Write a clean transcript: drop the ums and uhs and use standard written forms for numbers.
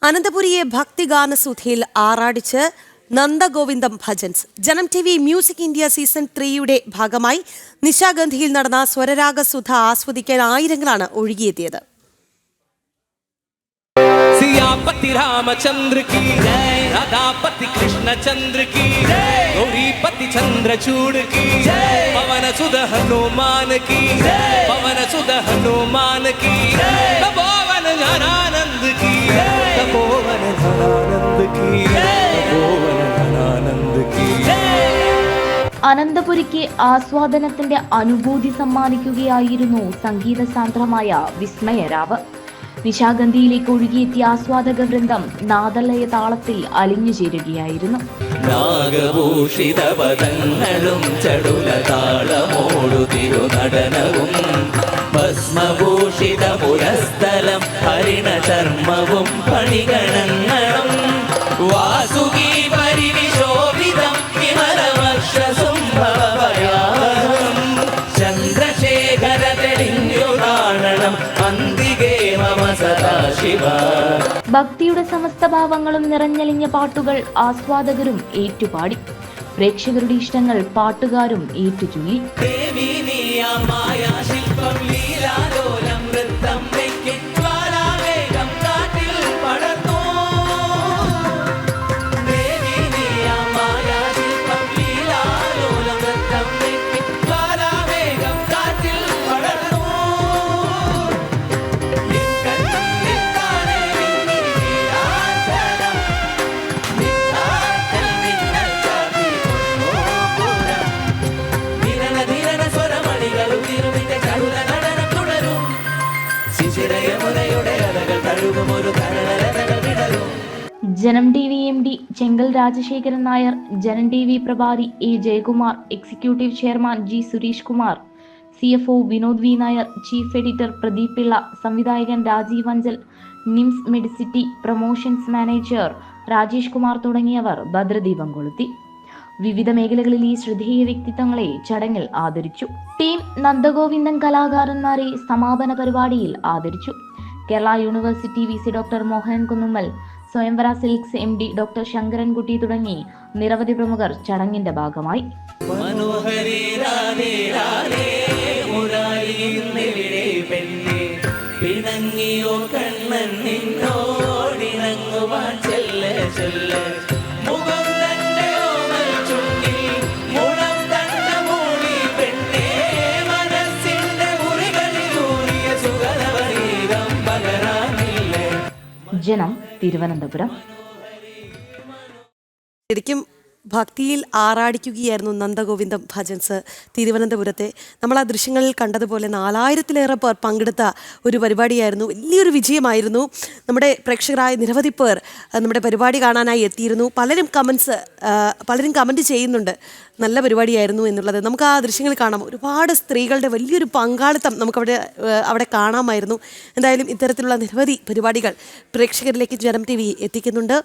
അനന്തപുരിയെ ഭക്തിഗാനസുധയിൽ ആറാടിച്ച് നന്ദഗോവിന്ദം ഭജൻസ്. ജനം TV music India season 3യുടെ ഭാഗമായി നിശാഗന്ധിയിൽ നടന്ന സ്വരരാഗസുധ ആസ്വദിക്കാൻ ആയിരങ്ങളാണ് ഒഴുകിയെത്തിയത്. सियापति रामचंद्र की जय, राधापति कृष्णचंद्र की जय, गौरीपति चंद्रचूड़ की जय, पवन सुध हनुमान की जय, पवन सुध हनुमान की जय, तपोवन घनानंद की जय, तपोवन घनानंद की जय, तपोवन घनानंद की जय. അനന്തപുരിക്ക് ആസ്വാദനത്തിന്റെ അനുഭൂതി സമ്മാനിക്കുകയായിരുന്നു സംഗീത സാന്ദ്രമായ വിസ്മയരാവ്. നിശാഗന്ധിയിലേക്ക് ഒഴുകിയെത്തിയ ആസ്വാദക വൃന്ദം നാദലയ താളത്തിൽ അലിഞ്ഞു ചേരുകയായിരുന്നു. നാഗഭൂഷിത പദങ്ങളും ചടുല താളമോടു തിരുനടനവും ഭസ്മഭൂഷിത പുരസ്ഥലം ഹരിണ ചർമ്മവും പണിഗണങ്ങളും വാസുകി പരിവിശോഭിതം വിമലവർഷസുംഭവയാഹം ചന്ദ്രശേഖര തെളിഞ്ഞു കാണണം അന്തികേ മമ സദാശിവ. ഭക്തിയുടെ സമസ്ത ഭാവങ്ങളും നിറഞ്ഞലിഞ്ഞ പാട്ടുകൾ ആസ്വാദകരും ഏറ്റുപാടി. പ്രേക്ഷകരുടെ ഇഷ്ടങ്ങൾ പാട്ടുകാരും ഏറ്റുചൊല്ലി. ജനം TV MD ചെങ്കൽ രാജശേഖരൻ നായർ, ജനം TV പ്രഭാരി A Jayakumar, executive chairman G Suresh Kumar, CFO Vinod V Nair, chief editor Pradeep Pillai, സംവിധായകൻ രാജീവ് അഞ്ചൽ, നിംസ് മെഡിസിറ്റി പ്രൊമോഷൻസ് മാനേജർ രാജേഷ് കുമാർ തുടങ്ങിയവർ ഭദ്രദീപം കൊളുത്തി. വിവിധ മേഖലകളിൽ ഈ ശ്രദ്ധേയ വ്യക്തിത്വങ്ങളെ ചടങ്ങിൽ ആദരിച്ചു. ടീം നന്ദഗോവിന്ദൻ കലാകാരന്മാരെ സമാപന പരിപാടിയിൽ ആദരിച്ചു. Kerala university VC doctor Mohanan Kunnummal, സ്വയംവര സിൽക്സ് MD ഡോക്ടർ ശങ്കരൻകുട്ടി തുടങ്ങി നിരവധി പ്രമുഖർ ചടങ്ങിന്റെ ഭാഗമായി. ജനം, തിരുവനന്തപുരം. ശരിക്കും ഭക്തിയിൽ ആറാടിക്കുകയായിരുന്നു നന്ദഗോവിന്ദം ഭജൻസ് തിരുവനന്തപുരത്തെ. നമ്മൾ ആ ദൃശ്യങ്ങളിൽ കണ്ടതുപോലെ 4000-ലേറെ പേർ പങ്കെടുത്ത ഒരു പരിപാടിയായിരുന്നു. വലിയൊരു വിജയമായിരുന്നു. നമ്മുടെ പ്രേക്ഷകരായ നിരവധി പേർ നമ്മുടെ പരിപാടി കാണാനായി എത്തിയിരുന്നു. പലരും കമൻറ്റ് ചെയ്യുന്നുണ്ട് നല്ല പരിപാടിയായിരുന്നു എന്നുള്ളത്. നമുക്ക് ആ ദൃശ്യങ്ങൾ കാണാം. ഒരുപാട് സ്ത്രീകളുടെ വലിയൊരു പങ്കാളിത്തം അവിടെ കാണാമായിരുന്നു. എന്തായാലും ഇത്തരത്തിലുള്ള നിരവധി പരിപാടികൾ പ്രേക്ഷകരിലേക്ക് ജനം TV എത്തിക്കുന്നുണ്ട്.